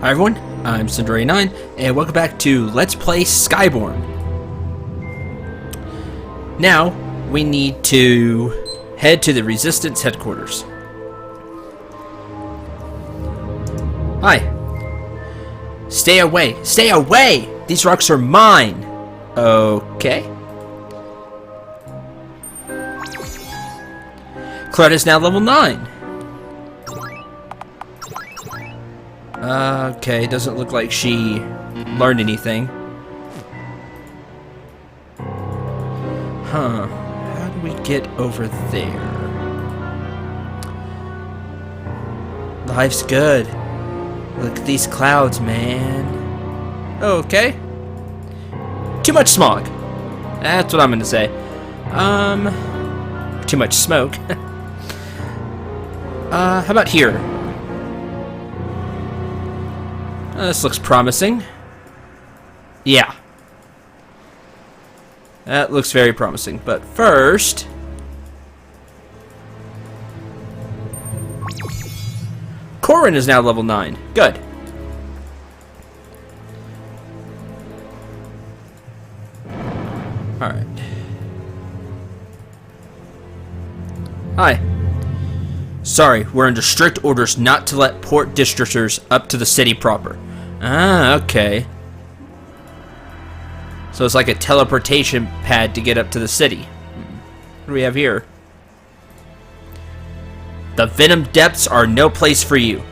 Hi everyone, I'm Cinder89, and welcome back to Let's Play Skyborn. Now, we need to head to the Resistance headquarters. Hi. Stay away! Stay away! These rocks are mine! Okay. Clarett is now level 9. Okay, doesn't look like she learned anything. Huh. How do we get over there? Life's good. Look at these clouds, man. Okay. Too much smog. That's what I'm gonna say. Too much smoke. How about here? This looks promising. Yeah. That looks very promising. But first... Corin is now level 9. Good. Alright. Hi. Sorry, we're under strict orders not to let port districtors up to the city proper. Ah, okay. So it's like a teleportation pad to get up to the city. What do we have here? The Venom Depths are no place for you.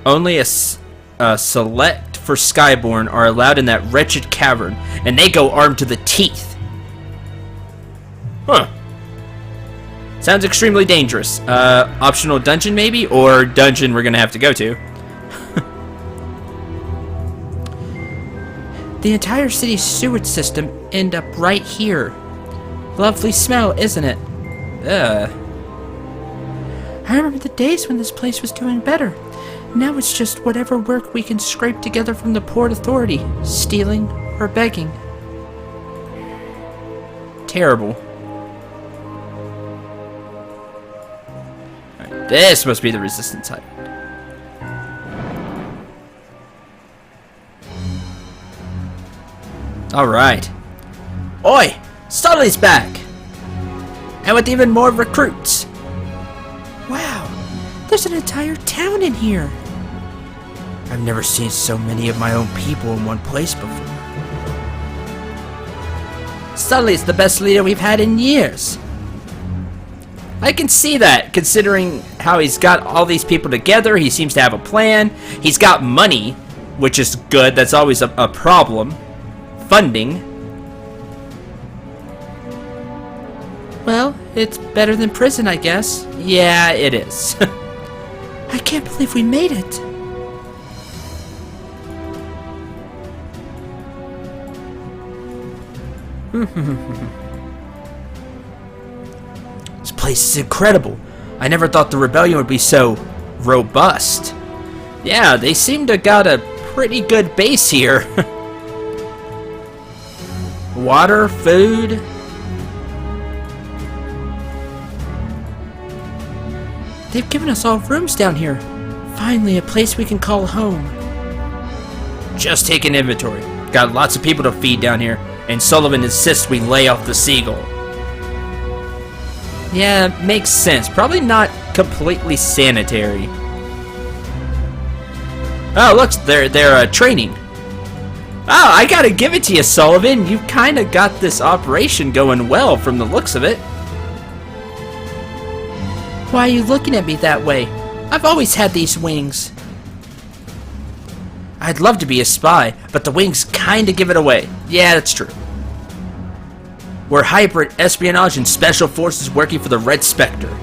Only a select for Skyborn are allowed in that wretched cavern, and they go armed to the teeth. Huh. Sounds extremely dangerous. Optional dungeon maybe? Or dungeon we're gonna have to go to. The entire city's sewage system end up right here. Lovely smell, isn't it? I remember the days when this place was doing better. Now it's just whatever work we can scrape together from the Port Authority, stealing or begging. Terrible. Alright, this must be the Resistance Hut. Alright. Oi! Sully's back! And with even more recruits! Wow! There's an entire town in here! I've never seen so many of my own people in one place before. Sully's the best leader we've had in years! I can see that, considering how he's got all these people together. He seems to have a plan. He's got money, which is good. That's always a problem. Funding. Well, it's better than prison, I guess. Yeah, it is. I can't believe we made it. This place is incredible. I never thought the rebellion would be so robust. Yeah, they seem to got a pretty good base here. Water, food. They've given us all rooms down here. Finally, a place we can call home. Just taking inventory. Got lots of people to feed down here, and Sullivan insists we lay off the seagull. Yeah, makes sense. Probably not completely sanitary. Oh, look, they're training. Oh, I gotta give it to you, Sullivan. You kinda got this operation going well from the looks of it. Why are you looking at me that way? I've always had these wings. I'd love to be a spy, but the wings kinda give it away. Yeah, that's true. We're hybrid espionage and special forces working for the Red Spectre.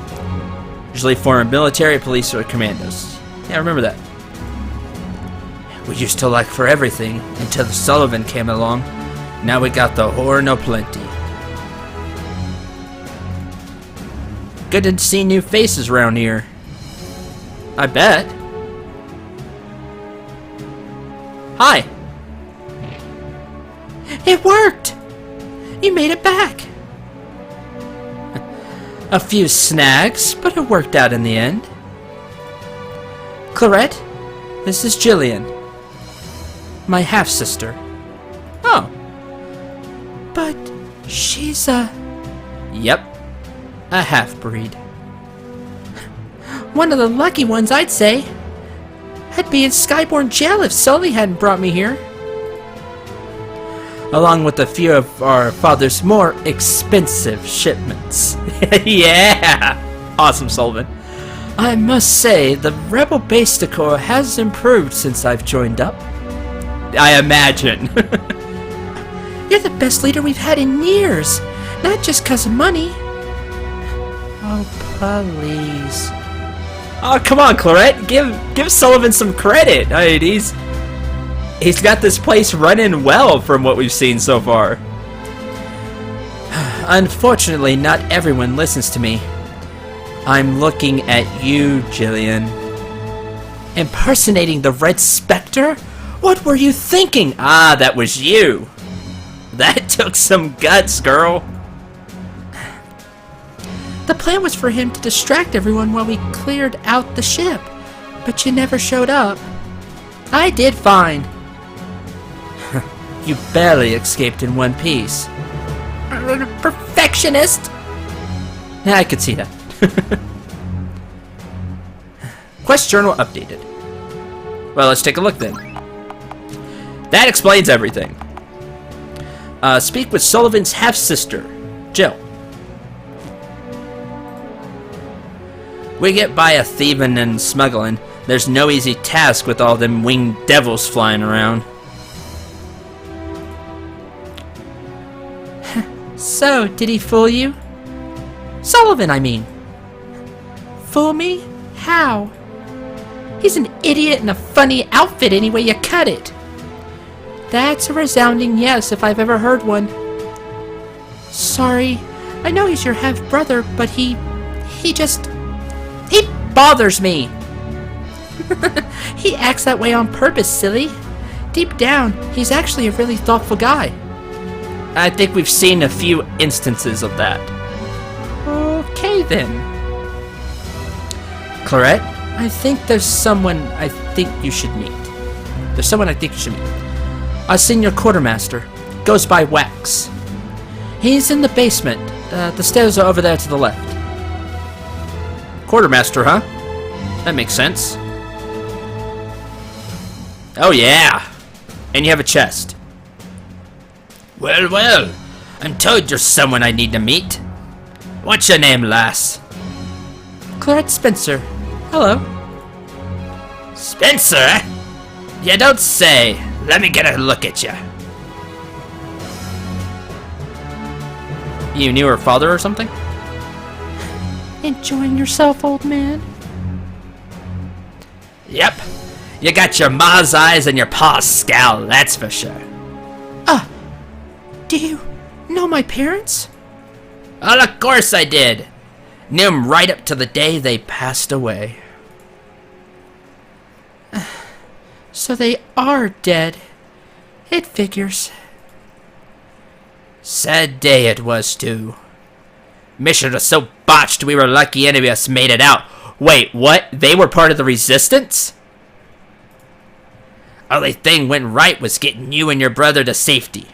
Usually former military, police, or commandos. Yeah, remember that. We used to like for everything until the Sullivan came along. Now we got the horn o' plenty. Good to see new faces around here. I bet. Hi. It worked! You made it back. A few snags, but it worked out in the end. Clarett, this is Jillian. My half-sister. Oh. But she's a... Yep. A half-breed. One of the lucky ones, I'd say. I'd be in Skyborn jail if Sully hadn't brought me here. Along with a few of our father's more expensive shipments. Yeah! Awesome, Sullivan. I must say, the Rebel base decor has improved since I've joined up. I imagine. You're the best leader we've had in years. Not just 'cause of money. Oh, please. Oh, come on, Clarett. Give Sullivan some credit. I mean, he's got this place running well from what we've seen so far. Unfortunately, not everyone listens to me. I'm looking at you, Jillian. Impersonating the Red Spectre? What were you thinking? Ah, that was you. That took some guts, girl. The plan was for him to distract everyone while we cleared out the ship, but you never showed up. I did fine. You barely escaped in one piece. Perfectionist! Yeah, I could see that. Quest journal updated. Well, let's take a look then. That explains everything. Speak with Sullivan's half-sister, Jill. We get by a thieving and smuggling. There's no easy task with all them winged devils flying around. So, did he fool you? Sullivan, I mean. Fool me? How? He's an idiot in a funny outfit any way you cut it. That's a resounding yes if I've ever heard one. Sorry, I know he's your half-brother, but he bothers me. He acts that way on purpose, silly. Deep down, he's actually a really thoughtful guy. I think we've seen a few instances of that. Okay then. Clarett, I think there's someone I think you should meet. A senior quartermaster. Goes by Wax. He's in the basement. The stairs are over there to the left. Quartermaster, huh? That makes sense. Oh yeah! And you have a chest. Well, well. I'm told you're someone I need to meet. What's your name, lass? Clarett Spencer. Hello. Spencer, eh? You don't say. Let me get a look at you. You knew her father or something? Enjoying yourself, old man? Yep. You got your ma's eyes and your pa's scowl, that's for sure. Do you know my parents? Well, of course I did. Knew 'em right up to the day they passed away. So they are dead. It figures. Sad day it was, too. Mission was so botched we were lucky any of us made it out. Wait, what? They were part of the Resistance? Only thing went right was getting you and your brother to safety.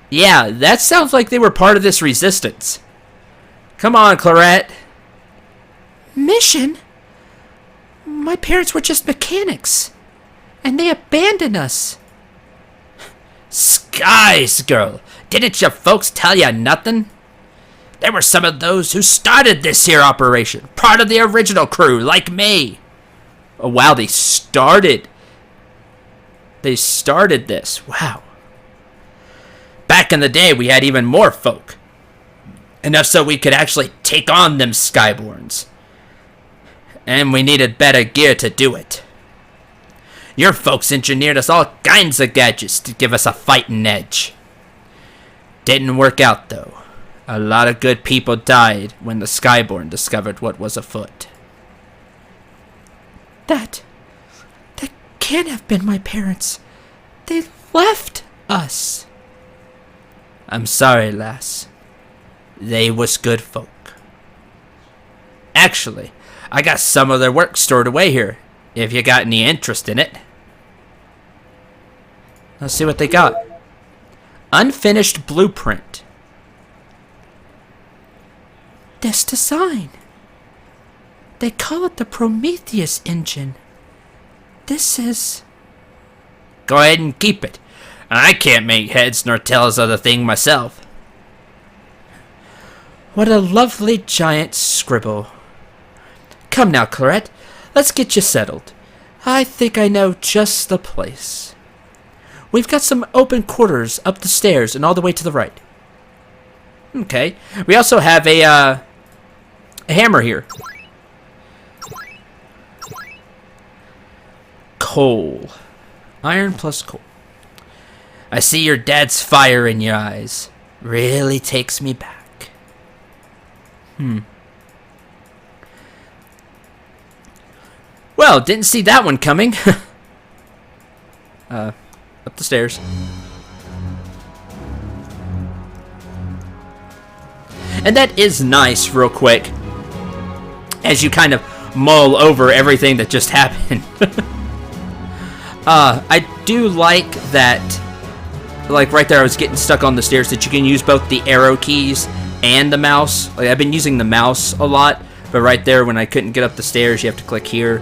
Yeah, that sounds like they were part of this Resistance. Come on, Clarett. Mission? My parents were just mechanics. And they abandoned us. Skies, girl. Didn't your folks tell you nothing? They were some of those who started this here operation. Part of the original crew, like me. Oh, wow, they started this. Wow. Back in the day, we had even more folk. Enough so we could actually take on them Skyborns. And we needed better gear to do it. Your folks engineered us all kinds of gadgets to give us a fighting edge. Didn't work out, though. A lot of good people died when the Skyborn discovered what was afoot. That can't have been my parents. They left us. I'm sorry, lass. They was good folk. Actually, I got some of their work stored away here, if you got any interest in it. Let's see what they got. Unfinished blueprint. This design. They call it the Prometheus engine. This is... Go ahead and keep it. I can't make heads nor tails of the thing myself. What a lovely giant scribble. Come now, Clarett. Let's get you settled. I think I know just the place. We've got some open quarters up the stairs and all the way to the right. Okay. We also have a hammer here. Coal. Iron plus coal. I see your dad's fire in your eyes. Really takes me back. Well, didn't see that one coming. Up the stairs. And that is nice, real quick, as you kind of mull over everything that just happened. I do like that, like right there I was getting stuck on the stairs, that you can use both the arrow keys and the mouse. Like, I've been using the mouse a lot, but right there when I couldn't get up the stairs, you have to click here.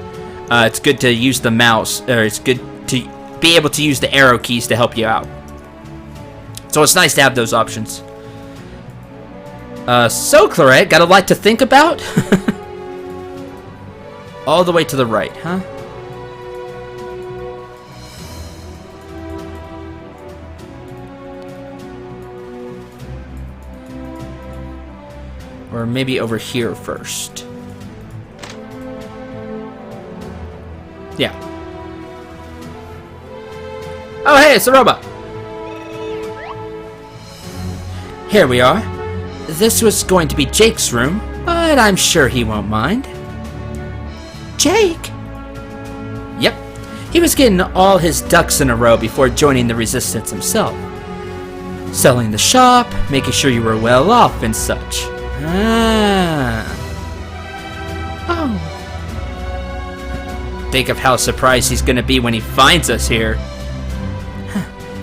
It's good to use the mouse, or it's good to be able to use the arrow keys to help you out. So it's nice to have those options. So Clarett, got a lot to think about? All the way to the right, huh? Or maybe over here first. Yeah. Oh, hey, it's a robot. Here we are. This was going to be Jake's room, but I'm sure he won't mind. Jake? Yep. He was getting all his ducks in a row before joining the Resistance himself. Selling the shop, making sure you were well off and such. Ah. Oh. Think of how surprised he's going to be when he finds us here.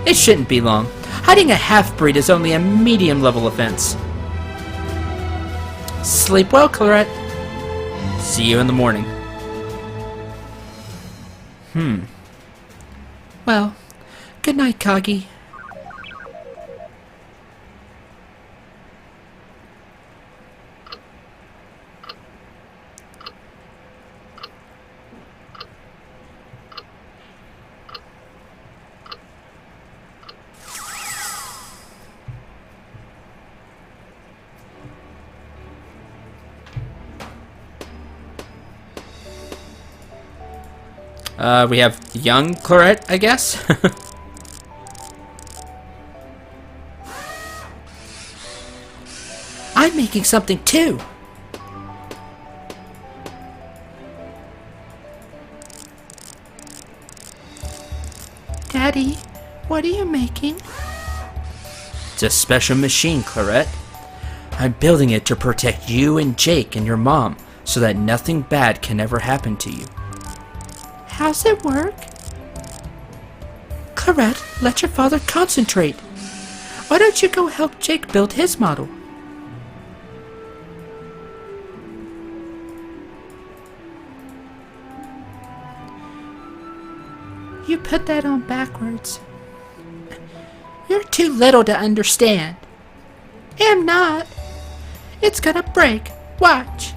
It shouldn't be long. Hiding a half-breed is only a medium-level offense. Sleep well, Clarett. See you in the morning. Well, good night, Kagi. We have young Clarett, I guess. I'm making something too. Daddy, what are you making? It's a special machine, Clarett. I'm building it to protect you and Jake and your mom so that nothing bad can ever happen to you. How's it work? Clarett, let your father concentrate. Why don't you go help Jake build his model? You put that on backwards. You're too little to understand. I'm not. It's gonna break. Watch.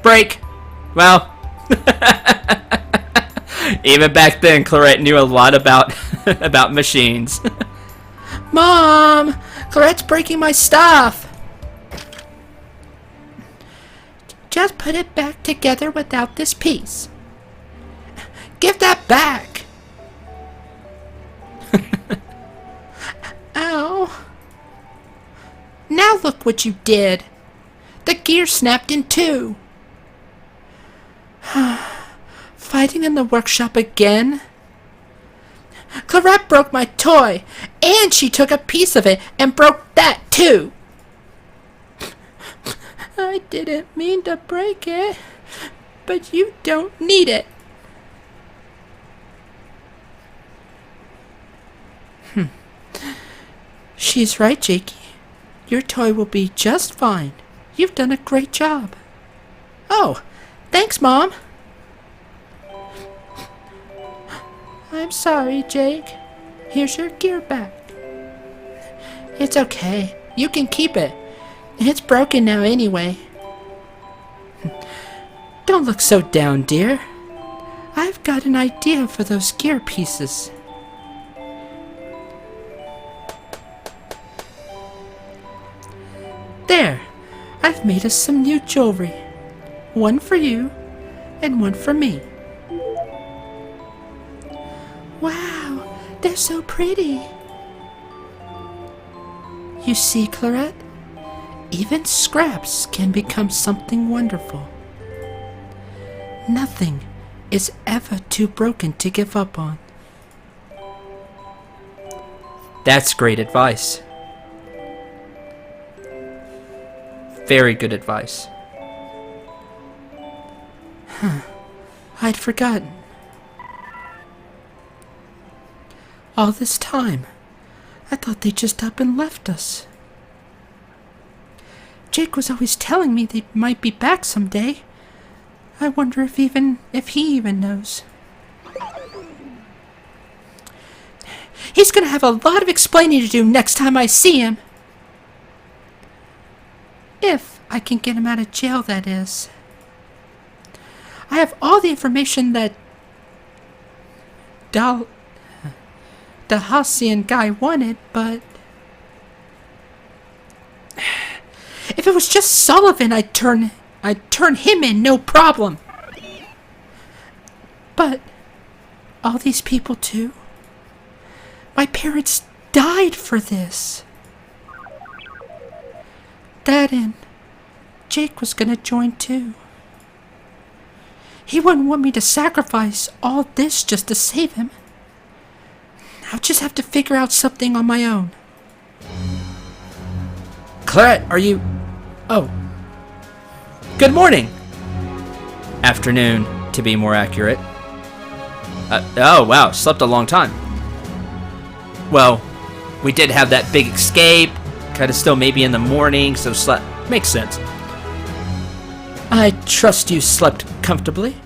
Break. Well. Even back then, Clarett knew a lot about about machines. Mom! Clarett's breaking my stuff! Just put it back together without this piece. Give that back! Ow. Now look what you did. The gear snapped in two. Fighting in the workshop again? Clarett broke my toy, and she took a piece of it and broke that too. I didn't mean to break it, but you don't need it. She's right, Jakey. Your toy will be just fine. You've done a great job. Oh, thanks, Mom. I'm sorry, Jake. Here's your gear back. It's okay. You can keep it. It's broken now anyway. Don't look so down, dear. I've got an idea for those gear pieces. There, I've made us some new jewelry. One for you, and one for me. Wow, they're so pretty. You see, Clarett? Even scraps can become something wonderful. Nothing is ever too broken to give up on. That's great advice. Very good advice. I'd forgotten. All this time, I thought they just up and left us. Jake was always telling me they might be back someday. I wonder if he even knows. He's gonna have a lot of explaining to do next time I see him. If I can get him out of jail, that is. I have all the information that the Hassian guy wanted, but if it was just Sullivan, I'd turn him in, no problem. But all these people too? My parents died for this. Dad and Jake was gonna join too. He wouldn't want me to sacrifice all this just to save him. I'll just have to figure out something on my own. Clarett, are you... Oh. Good morning. Afternoon, to be more accurate. Oh, wow, slept a long time. Well, we did have that big escape. Kind of still maybe in the morning, so slept. Makes sense. I trust you slept comfortably.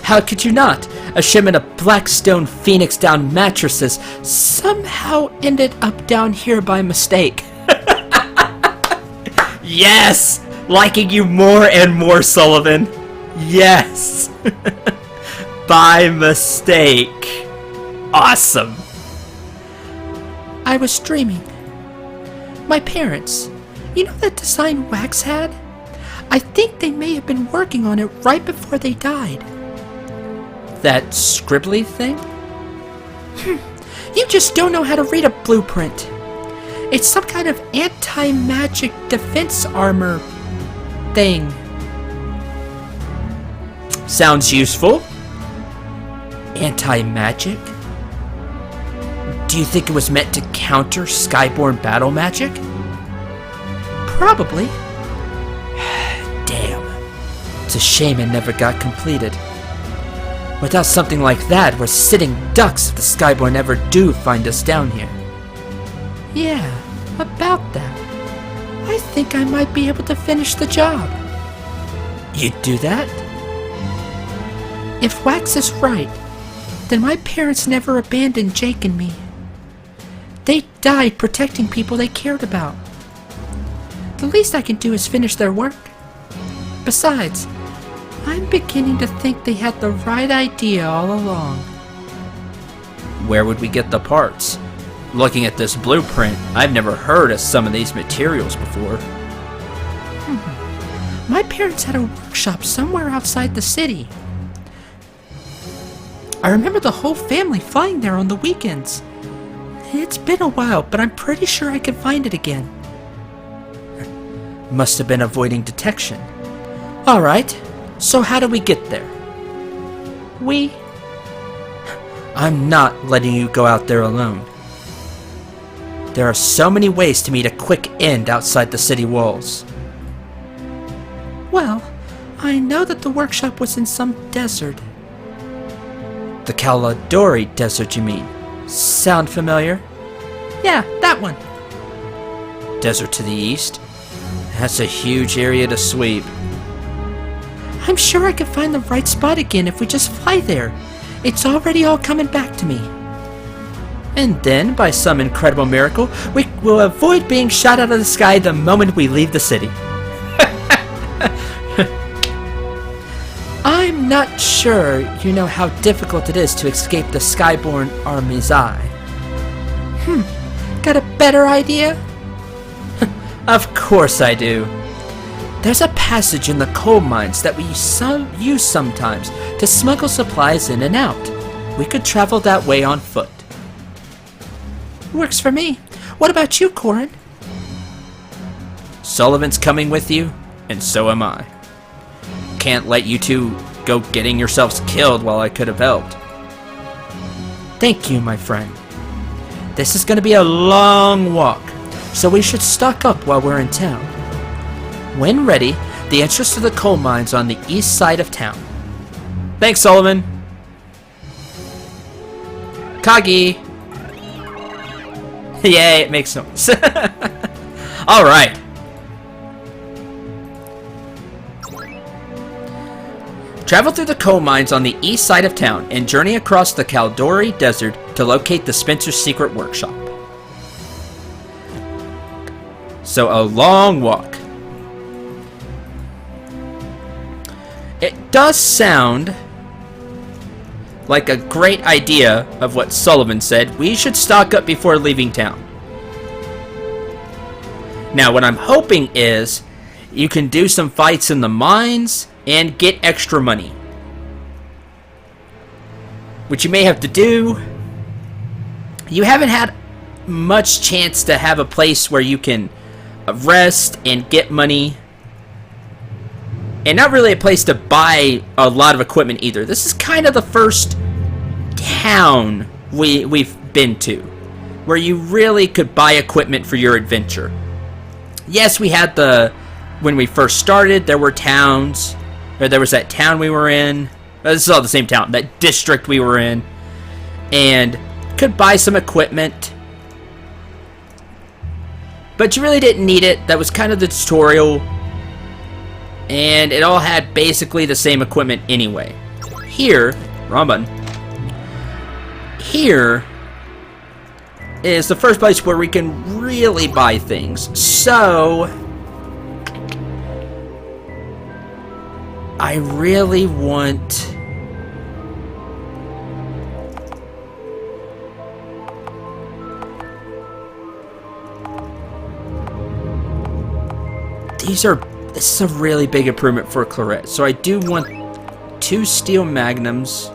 How could you not? A shipment of Blackstone Phoenix down mattresses somehow ended up down here by mistake. Yes! Liking you more and more, Sullivan. Yes! By mistake. Awesome. I was dreaming. My parents, you know that design Wax had? I think they may have been working on it right before they died. That scribbly thing? You just don't know how to read a blueprint. It's some kind of anti-magic defense armor thing. Sounds useful. Anti-magic? Do you think it was meant to counter Skyborn battle magic? Probably. Damn. It's a shame it never got completed. Without something like that, we're sitting ducks if the Skyborn ever do find us down here. Yeah, about that. I think I might be able to finish the job. You'd do that? If Wax is right, then my parents never abandoned Jake and me. They died protecting people they cared about. The least I can do is finish their work. Besides, I'm beginning to think they had the right idea all along. Where would we get the parts? Looking at this blueprint, I've never heard of some of these materials before. My parents had a workshop somewhere outside the city. I remember the whole family flying there on the weekends. It's been a while, but I'm pretty sure I can find it again. Must have been avoiding detection. Alright, so how do we get there? I'm not letting you go out there alone. There are so many ways to meet a quick end outside the city walls. Well, I know that the workshop was in some desert. The Caladori Desert, you mean? Sound familiar? Yeah, that one. Desert to the east? That's a huge area to sweep. I'm sure I could find the right spot again if we just fly there. It's already all coming back to me. And then, by some incredible miracle, we will avoid being shot out of the sky the moment we leave the city. I'm not sure you know how difficult it is to escape the Skyborn army's eye. Got a better idea? Of course I do. There's a passage in the coal mines that we use sometimes to smuggle supplies in and out. We could travel that way on foot. Works for me. What about you, Corin? Sullivan's coming with you, and so am I. Can't let you two go getting yourselves killed while I could have helped. Thank you, my friend. This is going to be a long walk, so we should stock up while we're in town. When ready, the entrance to the coal mines on the east side of town. Thanks, Sullivan. Kagi. Yay, it makes sense. Alright. Travel through the coal mines on the east side of town and journey across the Caldori Desert to locate the Spencer's secret workshop. So a long walk. It does sound like a great idea of what Sullivan said. We should stock up before leaving town. Now, what I'm hoping is you can do some fights in the mines and get extra money. Which you may have to do. You haven't had much chance to have a place where you can rest and get money. And not really a place to buy a lot of equipment either. This is kind of the first town we've been to where you really could buy equipment for your adventure. Yes, we had when we first started, there were towns. Or there was that town we were in. This is all the same town. That district we were in. And could buy some equipment. But you really didn't need it. That was kind of the tutorial. And it all had basically the same equipment anyway. Here, wrong button. Here is the first place where we can really buy things. So I really want this is a really big improvement for Clarett. So I do want 2 steel magnums.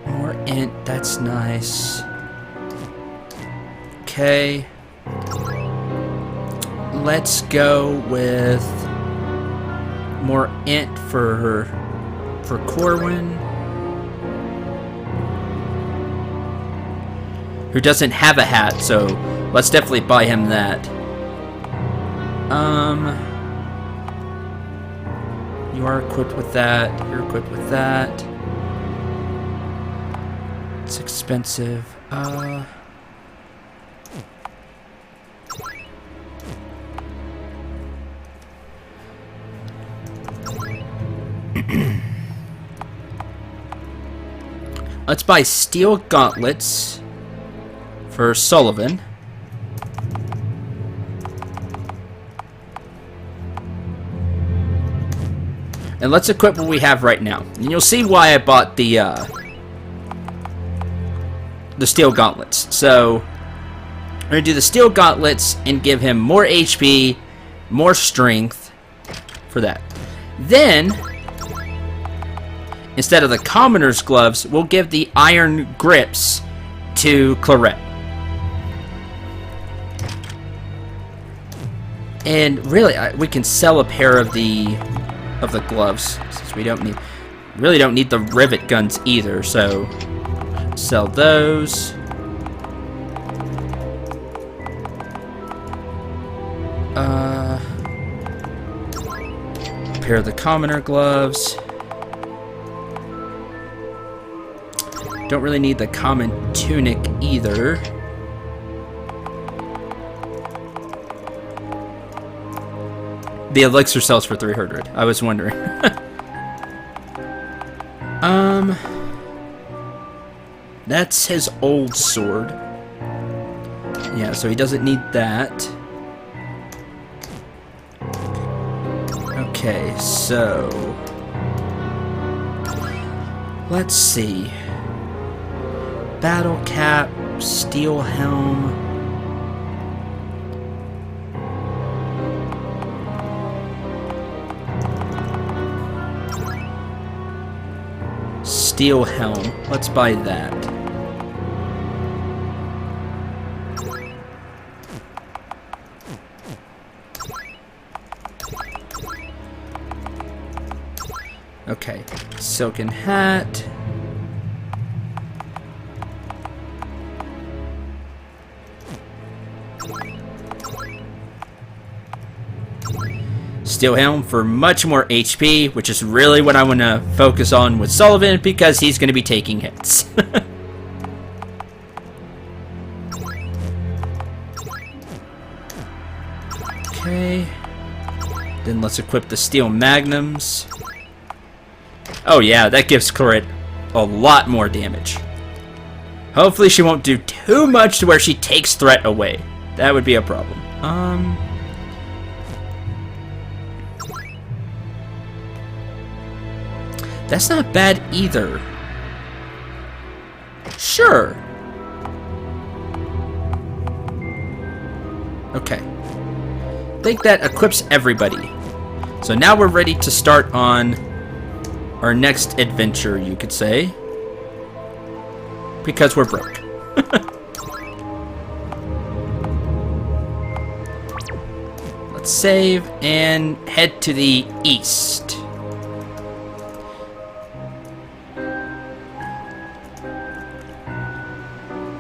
More int, that's nice. Okay. Let's go with more int for Corwin, who doesn't have a hat, so let's definitely buy him that. You are equipped with that. You're equipped with that. It's expensive. Let's buy steel gauntlets for Sullivan. And let's equip what we have right now. And you'll see why I bought the steel gauntlets. So we're going to do the steel gauntlets and give him more HP, more strength for that. Then, instead of the commoner's gloves, we'll give the iron grips to Clarett. And really, we can sell a pair of the gloves, since we really don't need the rivet guns either. So sell those. pair of the commoner gloves. Don't really need the common tunic either. The elixir sells for 300. I was wondering. That's his old sword. Yeah, so he doesn't need that. Okay, so let's see. Battle cap, steel helm. Steel helm. Let's buy that. Okay, silken hat. Steel helm for much more HP, which is really what I want to focus on with Sullivan because he's going to be taking hits. Okay. Then let's equip the steel magnums. Oh yeah, that gives Clarett a lot more damage. Hopefully she won't do too much to where she takes threat away. That would be a problem. That's not bad either. Sure. Okay. I think that equips everybody. So now we're ready to start on our next adventure, you could say. Because we're broke. Let's save and head to the east.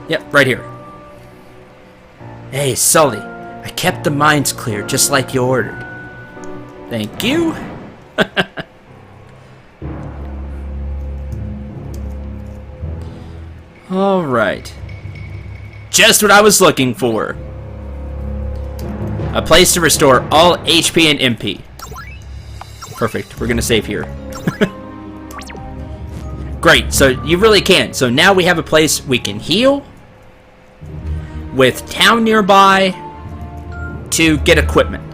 Yep, right here. Hey, Sully. I kept the mines clear just like you ordered. Thank you. Alright. Just what I was looking for. A place to restore all HP and MP. Perfect. We're gonna save here. Great. So you really can. So now we have a place we can heal with town nearby to get equipment.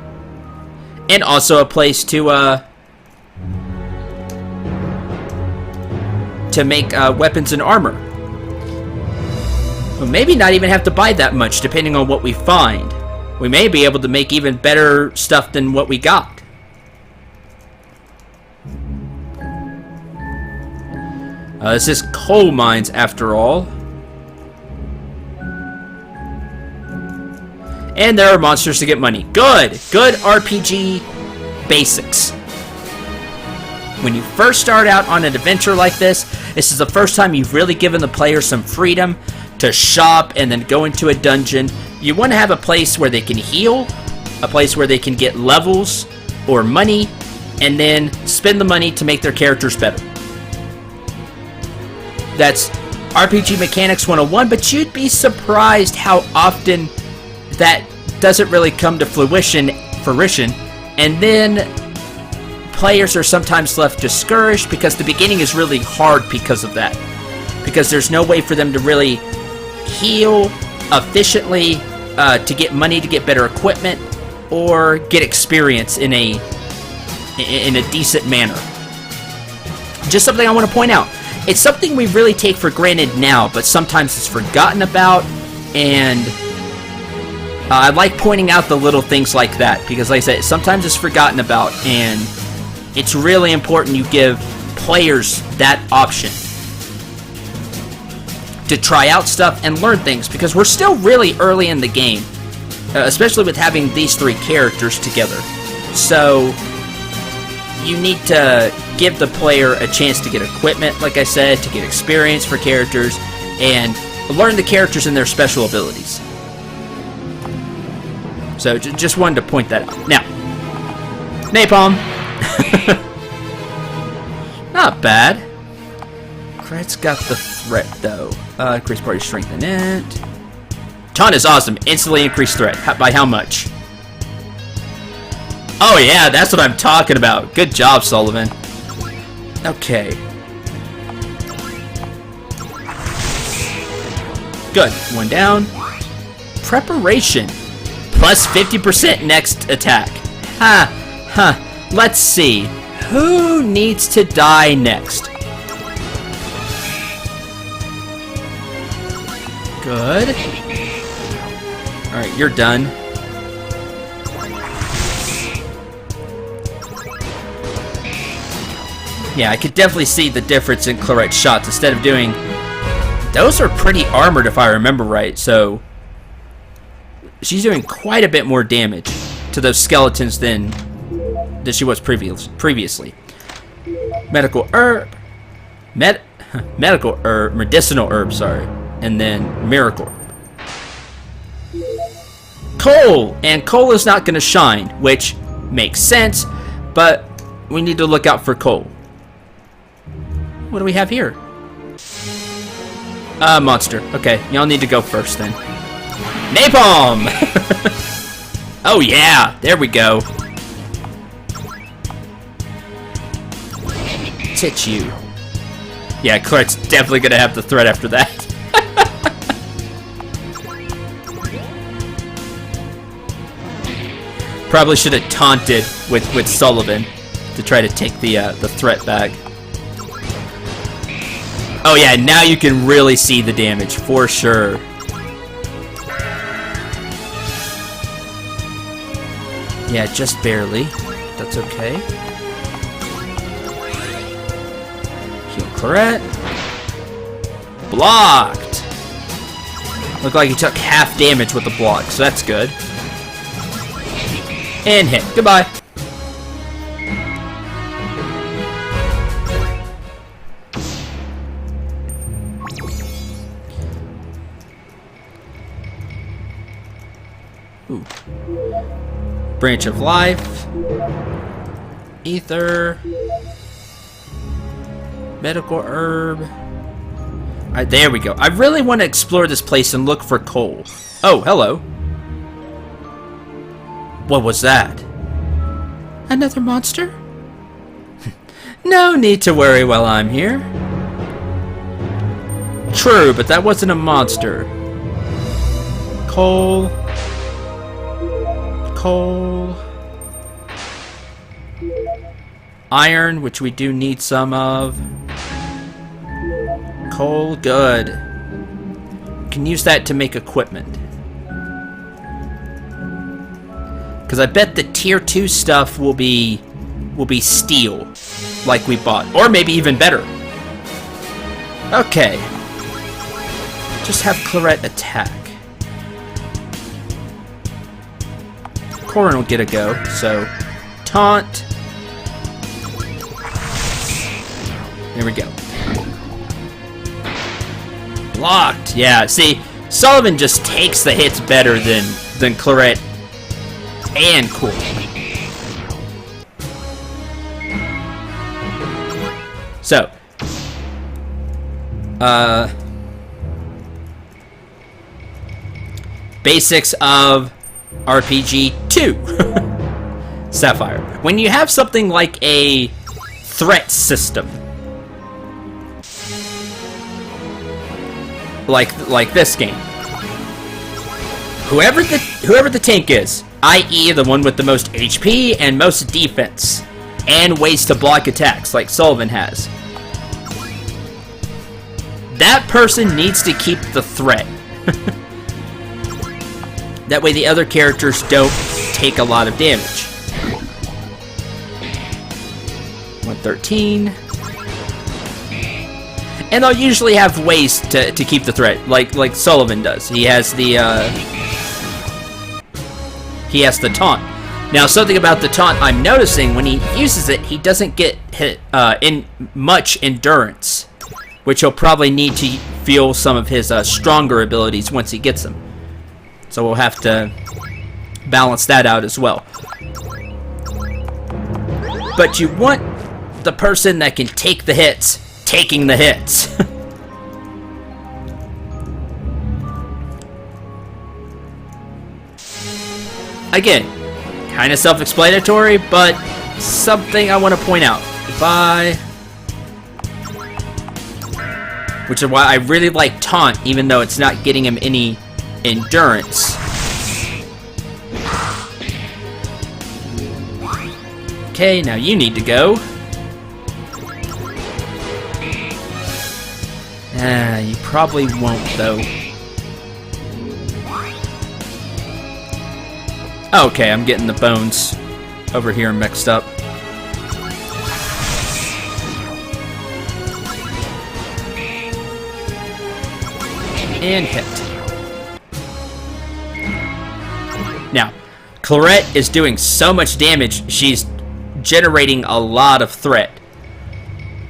And also a place to make weapons and armor. Well, maybe not even have to buy that much depending on what we find. We may be able to make even better stuff than what we got. This is coal mines after all. And there are monsters to get money. Good! Good RPG basics. When you first start out on an adventure like this is the first time you've really given the player some freedom to shop and then go into a dungeon. You want to have a place where they can heal, a place where they can get levels or money, and then spend the money to make their characters better. That's RPG Mechanics 101, but you'd be surprised how often that doesn't really come to fruition, and then players are sometimes left discouraged because the beginning is really hard because of that. Because there's no way for them to really heal efficiently to get money to get better equipment or get experience in a decent manner. Just something I want to point out. It's something we really take for granted now, but sometimes it's forgotten about, and I like pointing out the little things like that, because like I said, sometimes it's forgotten about, and it's really important you give players that option to try out stuff and learn things, because we're still really early in the game, especially with having these three characters together. So you need to give the player a chance to get equipment, like I said, to get experience for characters, and learn the characters and their special abilities. So just wanted to point that out. Now, napalm. Not bad. Clarett's got the threat, though. Increase party strength in it. Taunt is awesome. Instantly increase threat. By how much? Oh, yeah, that's what I'm talking about. Good job, Sullivan. Okay. Good. One down. Preparation. Plus 50% next attack. Let's see. Who needs to die next? Good. Alright, you're done. Yeah, I could definitely see the difference in Clarett's shots. Instead of doing... Those are pretty armored if I remember right, so... She's doing quite a bit more damage to those skeletons than she was previously. Medical herb. Medical herb. Medicinal herb, sorry. And then miracle herb. Coal! And coal is not going to shine, which makes sense, but we need to look out for coal. What do we have here? Monster. Okay, y'all need to go first then. Napalm! Oh yeah, there we go. Titch you. Yeah, Clarett's definitely gonna have the threat after that. Probably should have taunted with Sullivan to try to take the threat back. Oh yeah, now you can really see the damage for sure. Yeah, just barely. That's okay. Heal Clarett. Blocked. Looked like he took half damage with the block, so that's good. And hit. Goodbye. Ooh. Branch of Life. Ether. Medical herb. Alright, there we go. I really want to explore this place and look for coal. Oh, hello. What was that? Another monster? No need to worry while I'm here. True, but that wasn't a monster. Coal. Coal. Iron, which we do need some of. Coal, good. Can use that to make equipment. Because I bet the tier 2 stuff will be steel, like we bought. Or maybe even better. Okay. Just have Clarett attack. Corin will get a go, so taunt. There we go. Blocked. Yeah, see, Sullivan just takes the hits better than Clarett and Cool. So, basics of RPG 2. Sapphire. When you have something like a threat system, like this game, whoever the tank is, i.e. the one with the most HP and most defense, and ways to block attacks like Sullivan has, that person needs to keep the threat. That way the other characters don't take a lot of damage. 113. And they'll usually have ways to keep the threat, like Sullivan does. He has the taunt. Now, something about the taunt I'm noticing, when he uses it, he doesn't get hit in much endurance, which he'll probably need to feel some of his stronger abilities once he gets them. So we'll have to balance that out as well. but you want the person that can take the hits, taking the hits. Again, kind of self-explanatory, but something I want to point out. Goodbye. Which is why I really like Taunt, even though it's not getting him any endurance. Okay, now you need to go. You probably won't, though. Okay, I'm getting the bones over here mixed up. And hit. Now, Clarett is doing so much damage, she's generating a lot of threat.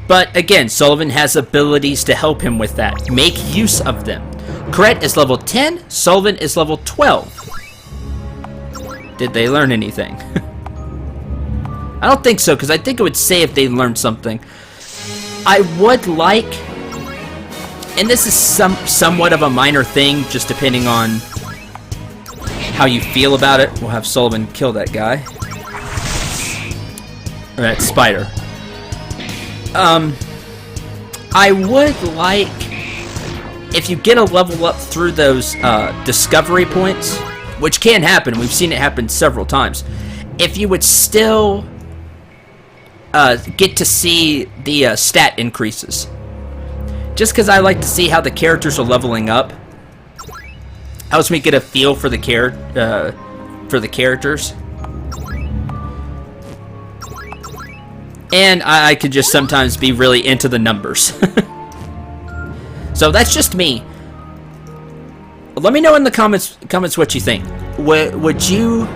But again, Sullivan has abilities to help him with that. Make use of them. Clarett is level 10, Sullivan is level 12. Did they learn anything? I don't think so, because I think it would say if they learned something. I would like, and this is somewhat of a minor thing, just depending on how you feel about it. We'll have Sullivan kill that guy. Or that spider. I would like, if you get a level up through those discovery points, which can happen, we've seen it happen several times, if you would still get to see the stat increases. Just because I like to see how the characters are leveling up. Helps me get a feel for the characters. And I could just sometimes be really into the numbers. So that's just me. Let me know in the comments what you think. Would you...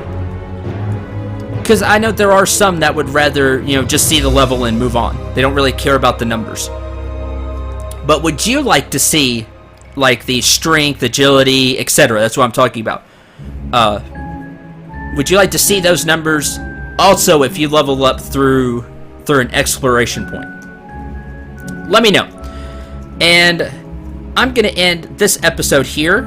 Because I know there are some that would rather, just see the level and move on. They don't really care about the numbers. But would you like to see, like, the strength, agility, etc.? That's what I'm talking about. Would you like to see those numbers also if you level up through an exploration point? Let me know. And I'm going to end this episode here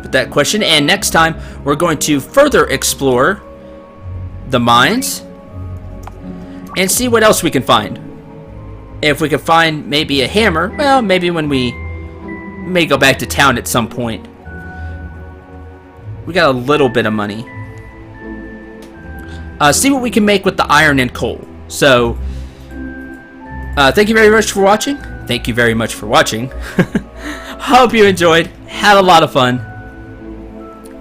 with that question. And next time, we're going to further explore the mines and see what else we can find. If we can find maybe a hammer, well, maybe when we may go back to town at some point. We got a little bit of money. See what we can make with the iron and coal. So, thank you very much for watching. Thank you very much for watching. Hope you enjoyed. Had a lot of fun.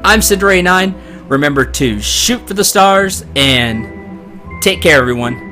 I'm Sid Ray 9. Remember to shoot for the stars and take care, everyone.